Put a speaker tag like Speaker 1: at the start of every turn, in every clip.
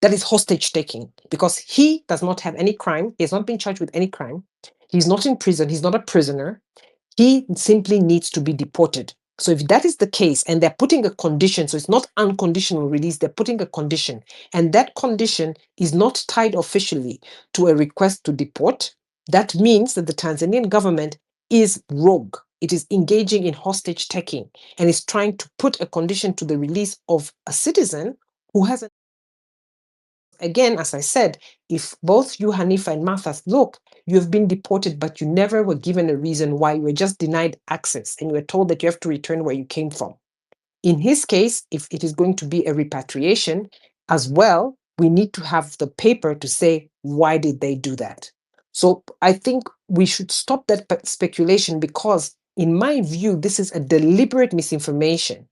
Speaker 1: That is hostage taking, because he does not have any crime. He has not been charged with any crime. He's not in prison. He's not a prisoner. He simply needs to be deported. So if that is the case, and they're putting a condition, so it's not unconditional release, they're putting a condition, and that condition is not tied officially to a request to deport, that means that the Tanzanian government is rogue. It is engaging in hostage taking and is trying to put a condition to the release of a citizen who has a, again, as I said, if both you, Hanifa, and Martha, look, you have been deported, but you never were given a reason why. You were just denied access and you were told that you have to return where you came from. In his case, if it is going to be a repatriation as well, we need to have the paper to say, why did they do that? So I think we should stop that speculation, because in my view, this is a deliberate misinformation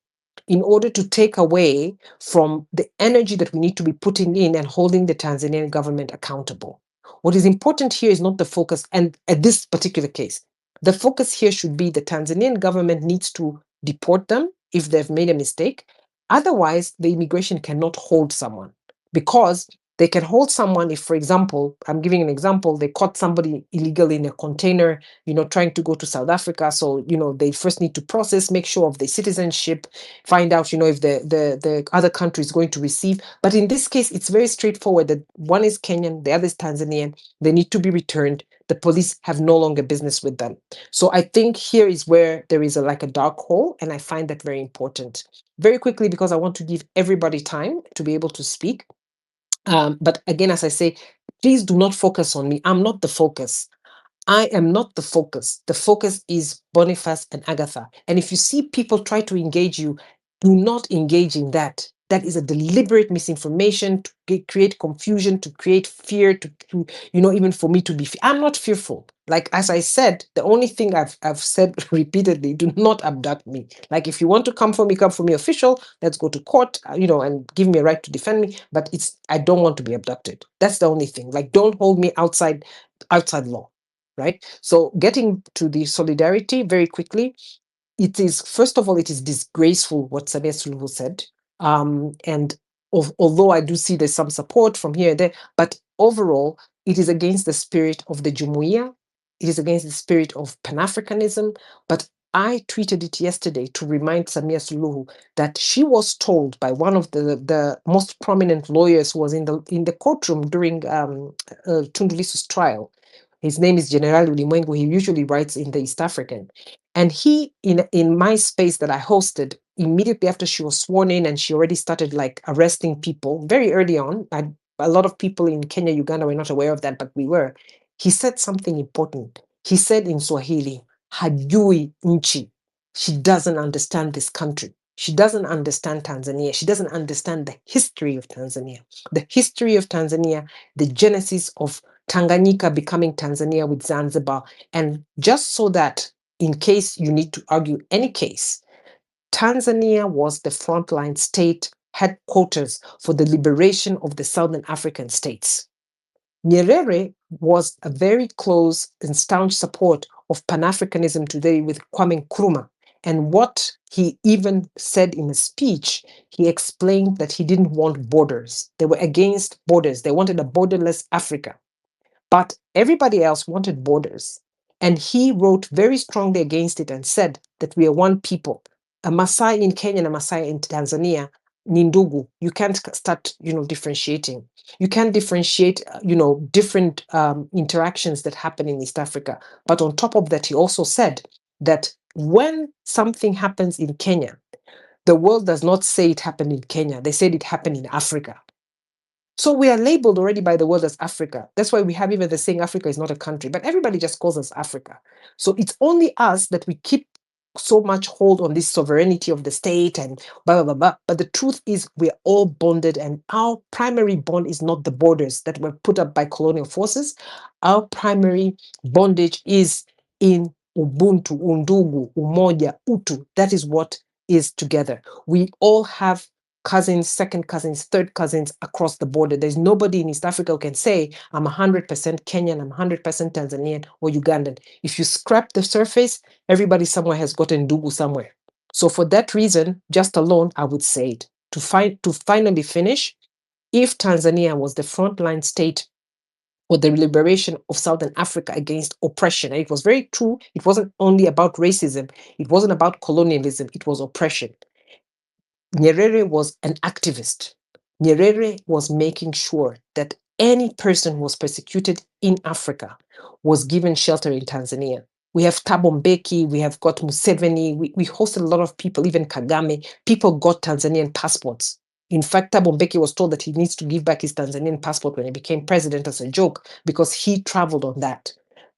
Speaker 1: in order to take away from the energy that we need to be putting in and holding the Tanzanian government accountable. What is important here is not the focus, and at this particular case, the focus here should be the Tanzanian government needs to deport them if they've made a mistake. Otherwise, the immigration cannot hold someone, because they can hold someone if, for example, I'm giving an example, they caught somebody illegally in a container, trying to go to South Africa. So, they first need to process, make sure of their citizenship, find out, if the other country is going to receive. But in this case, it's very straightforward that one is Kenyan, the other is Tanzanian. They need to be returned. The police have no longer business with them. So I think here is where there is like a dark hole, and I find that very important. Very quickly, because I want to give everybody time to be able to speak. But again, as I say, please do not focus on me. I'm not the focus. I am not the focus. The focus is Boniface and Agatha. And if you see people try to engage you, do not engage in that. That is a deliberate misinformation to create confusion, to create fear, to even for me to be. I'm not fearful. Like, as I said, the only thing I've said repeatedly: do not abduct me. Like, if you want to come for me, official. Let's go to court, and give me a right to defend me. But I don't want to be abducted. That's the only thing. Like, don't hold me outside law. Right? So getting to the solidarity very quickly, it is, first of all, it is disgraceful what Samia Suluhu said. And although I do see there's some support from here and there, but overall, it is against the spirit of the Jumuiya. It is against the spirit of Pan-Africanism. But I tweeted it yesterday to remind Samia Suluhu that she was told by one of the most prominent lawyers who was in the courtroom during Tundu Lissu's trial. His name is General Ulimwengu. He usually writes in the East African. And he, in my space that I hosted, immediately after she was sworn in, and she already started like arresting people very early on. A lot of people in Kenya, Uganda were not aware of that, but we were. He said something important. He said in Swahili, hajui nchi. She doesn't understand this country. She doesn't understand Tanzania. She doesn't understand the history of Tanzania. The history of Tanzania, the genesis of Tanganyika becoming Tanzania with Zanzibar. And just so that, in case you need to argue any case, Tanzania was the frontline state headquarters for the liberation of the Southern African states. Nyerere was a very close and staunch support of Pan-Africanism today with Kwame Nkrumah. And what he even said in a speech, he explained that he didn't want borders. They were against borders. They wanted a borderless Africa. But everybody else wanted borders. And he wrote very strongly against it and said that we are one people. A Maasai in Kenya and a Maasai in Tanzania, ni ndugu. You can't start, differentiating. You can't differentiate, different interactions that happen in East Africa. But on top of that, he also said that when something happens in Kenya, the world does not say it happened in Kenya. They said it happened in Africa. So we are labeled already by the world as Africa. That's why we have even the saying Africa is not a country, but everybody just calls us Africa. So it's only us that we keep so much hold on this sovereignty of the state and blah, blah, blah, blah. But the truth is we're all bonded, and our primary bond is not the borders that were put up by colonial forces. Our primary bondage is in Ubuntu, Undugu, Umoja, Utu. That is what is together. We all have cousins, second cousins, third cousins across the border. There's nobody in East Africa who can say, I'm 100% Kenyan, I'm 100% Tanzanian or Ugandan. If you scrap the surface, everybody somewhere has gotten Ndugu somewhere. So for that reason, just alone, I would say it. To finally finish, if Tanzania was the frontline state for the liberation of Southern Africa against oppression. And it was very true. It wasn't only about racism, it wasn't about colonialism, it was oppression. Nyerere was an activist. Nyerere was making sure that any person who was persecuted in Africa was given shelter in Tanzania. We have Thabo Mbeki, we have got Museveni, we hosted a lot of people, even Kagame. People got Tanzanian passports. In fact, Thabo Mbeki was told that he needs to give back his Tanzanian passport when he became president as a joke because he traveled on that.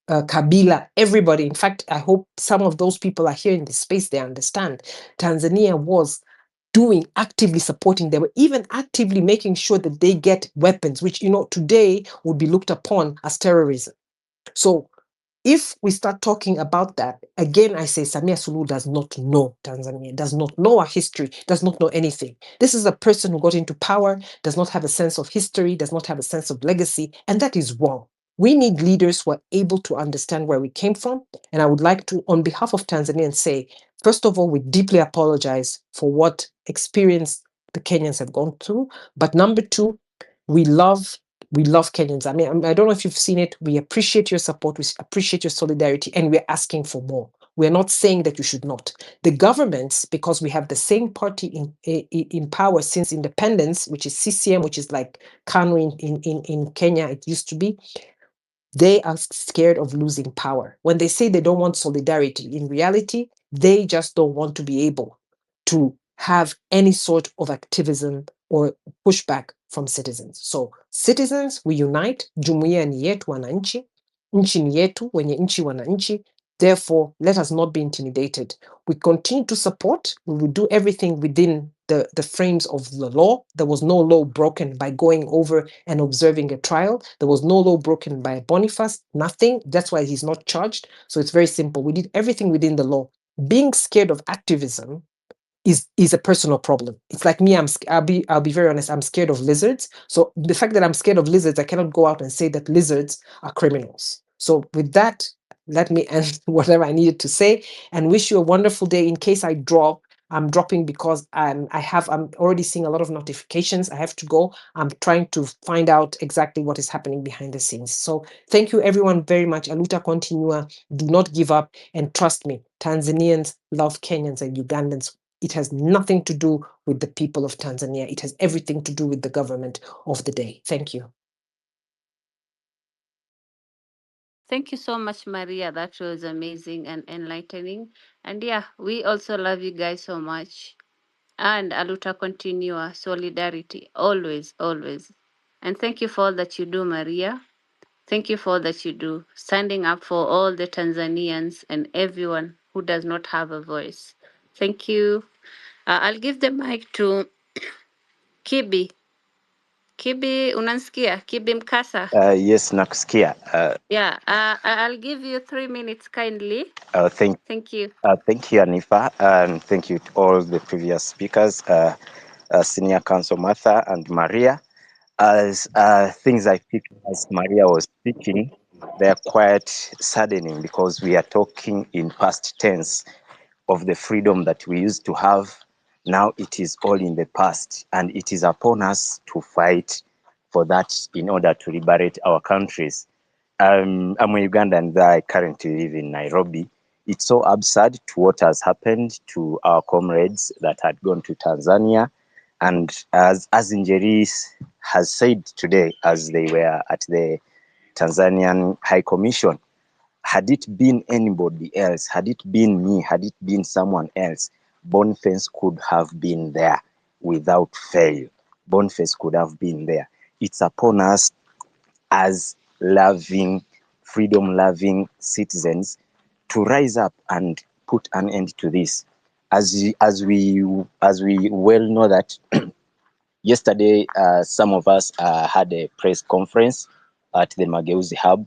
Speaker 1: Kabila, everybody. In fact, I hope some of those people are here in this space, they understand. Tanzania was doing, actively supporting them, even actively making sure that they get weapons, which, today would be looked upon as terrorism. So if we start talking about that, again, I say Samia Suluhu does not know Tanzania, does not know our history, does not know anything. This is a person who got into power, does not have a sense of history, does not have a sense of legacy, and that is wrong. We need leaders who are able to understand where we came from. And I would like to, on behalf of Tanzania, say, first of all, we deeply apologize for what experience the Kenyans have gone through. But number two, we love Kenyans. I mean, I don't know if you've seen it. We appreciate your support. We appreciate your solidarity, and we're asking for more. We're not saying that you should not. The governments, because we have the same party in power since independence, which is CCM, which is like KANU in Kenya, it used to be, they are scared of losing power. When they say they don't want solidarity, in reality, they just don't want to be able to have any sort of activism or pushback from citizens. So citizens, we unite. Jumuiya ni yetu wananchi, nchi ni yetu, wenye nchi wananchi. Therefore, let us not be intimidated. We continue to support. We will do everything within the frames of the law. There was no law broken by going over and observing a trial. There was no law broken by Boniface, nothing. That's why he's not charged. So it's very simple. We did everything within the law. Being scared of activism is a personal problem. It's like me. I'll be very honest. I'm scared of lizards. So the fact that I'm scared of lizards, I cannot go out and say that lizards are criminals. So with that, let me end whatever I needed to say and wish you a wonderful day. In case I drop, I'm dropping because I'm already seeing a lot of notifications. I have to go. I'm trying to find out exactly what is happening behind the scenes. So thank you everyone very much. Aluta continua. Do not give up, and trust me, Tanzanians love Kenyans and Ugandans. It has nothing to do with the people of Tanzania. It has everything to do with the government of the day. Thank you.
Speaker 2: Thank you so much, Maria. That was amazing and enlightening. And yeah, we also love you guys so much. And Aluta continua, solidarity, always, always. And thank you for all that you do, Maria. Thank you for all that you do, standing up for all the Tanzanians and everyone who does not have a voice. Thank you. I'll give the mic to Kibi. Kibi, unansikia? Kibi Mkasa.
Speaker 3: Yes, nakusikia.
Speaker 2: Yeah, I'll give you 3 minutes kindly. Thank you.
Speaker 3: Thank you, Hanifa, and thank you to all the previous speakers, Senior Counsel Martha and Maria. As things I picked as Maria was speaking, they are quite saddening because we are talking in past tense of the freedom that we used to have. Now it is all in the past, and it is upon us to fight for that in order to liberate our countries. I'm a Ugandan, though I currently live in Nairobi. It's so absurd to what has happened to our comrades that had gone to Tanzania. And as Njeri has said today, as they were at the Tanzanian High Commission, had it been anybody else, had it been me, had it been someone else, Boniface could have been there without fail. Boniface could have been there. It's upon us as loving, freedom-loving citizens to rise up and put an end to this. As we well know that yesterday, some of us had a press conference at the Mageuzi Hub,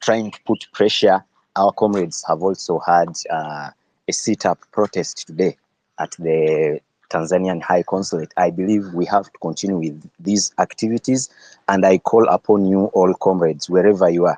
Speaker 3: trying to put pressure. Our comrades have also had a sit-up protest today at the Tanzanian High Consulate. I believe we have to continue with these activities, and I call upon you all comrades, wherever you are.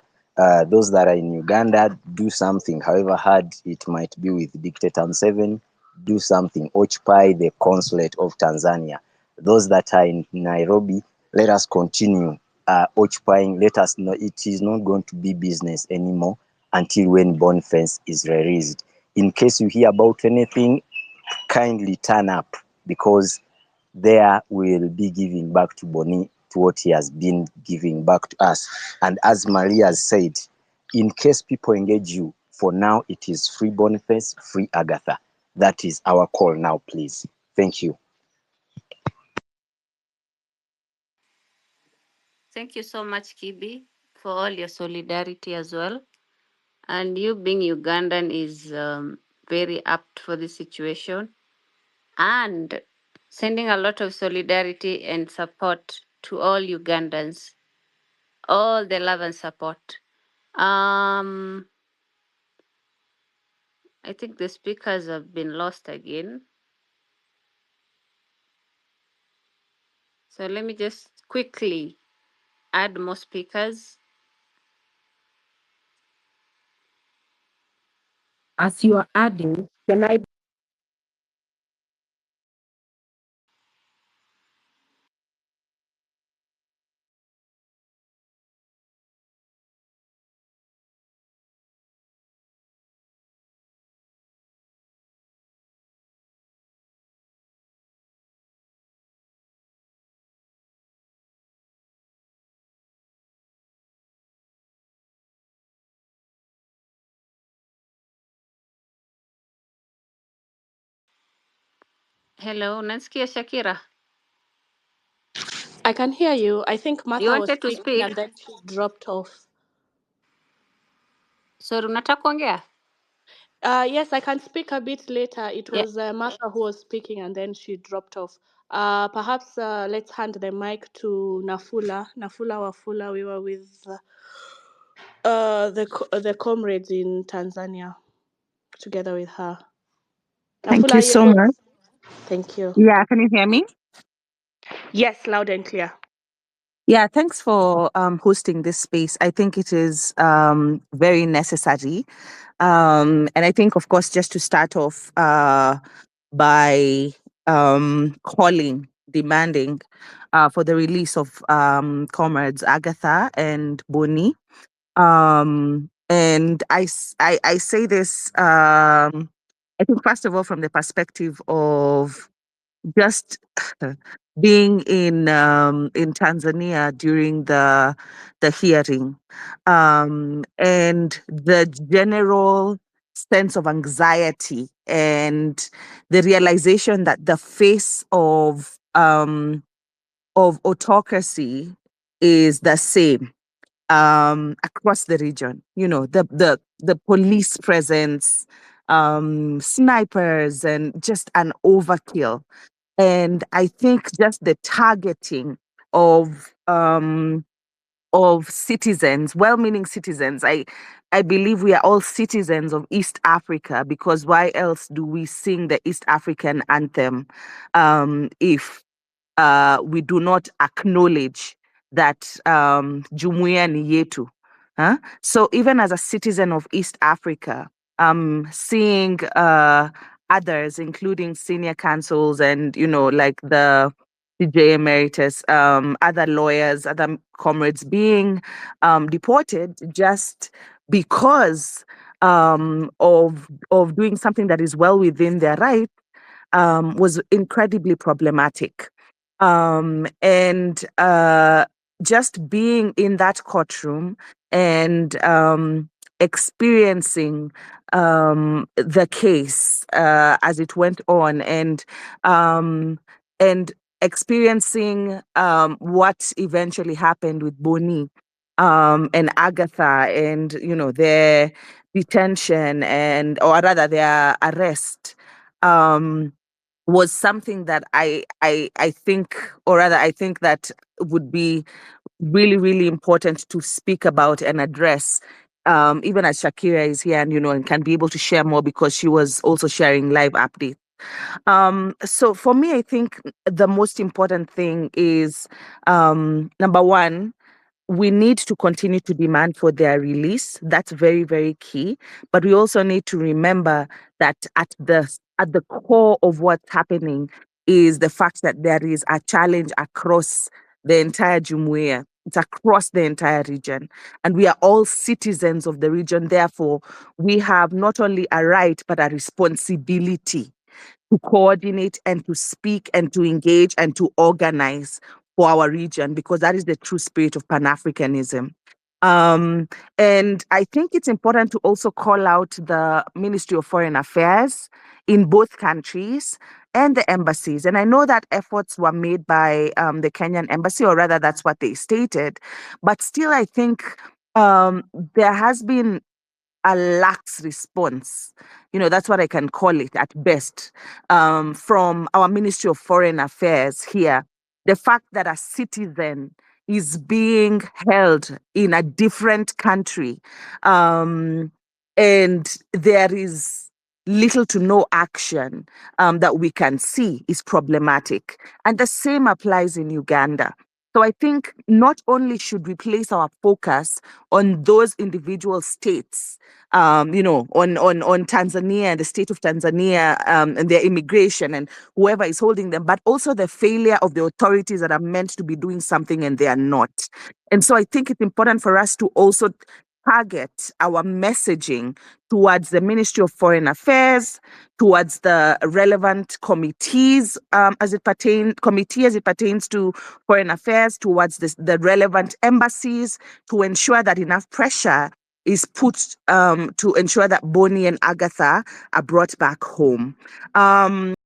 Speaker 3: Those that are in Uganda, do something, however hard it might be with Dictator Museveni, do something. Occupy the consulate of Tanzania. Those that are in Nairobi, let us continue occupying. Let us know it is not going to be business anymore until when Bonface is released. In case you hear about anything, kindly turn up, because there will be giving back to Bonny to what he has been giving back to us. And as Maria has said, in case people engage you, for now it is free Boniface, free Agatha. That is our call now, please. Thank you.
Speaker 2: Thank you so much, Kibi, for all your solidarity as well. And you being Ugandan is very apt for this situation. And sending a lot of solidarity and support to all Ugandans, all the love and support. Um, I think the speakers have been lost again. So let me just quickly add more speakers.
Speaker 1: As you are adding, can I?
Speaker 2: Hello, unasikia Shakira?
Speaker 4: I can hear you. I think
Speaker 2: You
Speaker 4: Martha was
Speaker 2: wanted to
Speaker 4: speaking
Speaker 2: speak?
Speaker 4: and then she dropped off.
Speaker 2: Sorry, unataka kuongea?
Speaker 4: Yes, I can speak a bit later. It
Speaker 2: Yeah.
Speaker 4: was Martha who was speaking and then she dropped off. Perhaps let's hand the mic to Nafula. Nafula Wafula. We were with the comrades in Tanzania together with her.
Speaker 5: Thank
Speaker 4: Nafula,
Speaker 5: you
Speaker 4: are you
Speaker 5: so
Speaker 4: able
Speaker 5: much.
Speaker 4: to? Thank you.
Speaker 5: Yeah, can you hear me?
Speaker 4: Yes, loud and clear.
Speaker 5: Yeah, thanks for hosting this space. I think it is very necessary. And I think, of course, just to start off by calling, demanding for the release of comrades Agatha and Boni. And I say this, I think, first of all, from the perspective of just being in Tanzania during the hearing, and the general sense of anxiety and the realization that the face of autocracy is the same across the region. You know, the police presence, snipers, and just an overkill. And I think just the targeting of citizens, well-meaning citizens. I believe we are all citizens of East Africa, because why else do we sing the East African anthem if we do not acknowledge that Jumuiya ni yetu? Huh? So even as a citizen of East Africa, seeing others, including senior counsels and, you know, like the CJ Emeritus, other lawyers, other comrades being deported just because of doing something that is well within their right, was incredibly problematic. And just being in that courtroom and experiencing the case as it went on, and experiencing what eventually happened with Boni and Agatha, and, you know, their detention, and, or rather, their arrest. Was something that I think, or rather, I think that would be really, really important to speak about and address. Even as Shakira is here and, you know, and can be able to share more, because she was also sharing live updates. So for me, I think the most important thing is, number one, we need to continue to demand for their release. That's very, very key. But we also need to remember that at the core of what's happening is the fact that there is a challenge across the entire Jumuiya. It's across the entire region. And we are all citizens of the region. Therefore, we have not only a right, but a responsibility to coordinate and to speak and to engage and to organize for our region, because that is the true spirit of Pan-Africanism. And I think it's important to also call out the Ministry of Foreign Affairs in both countries and the embassies. And I know that efforts were made by the Kenyan embassy, or rather, that's what they stated. But still, I think there has been a lax response. That's what I can call it at best, from our Ministry of Foreign Affairs here. The fact that a citizen is being held in a different country, and there is little to no action that we can see, is problematic. And the same applies in Uganda. So I think not only should we place our focus on those individual states, on Tanzania and the state of Tanzania, and their immigration and whoever is holding them, but also the failure of the authorities that are meant to be doing something and they are not. And so I think it's important for us to also target our messaging towards the Ministry of Foreign Affairs, towards the relevant committees, as it pertains to foreign affairs, towards the relevant embassies, to ensure that enough pressure is put to ensure that Bonnie and Agatha are brought back home.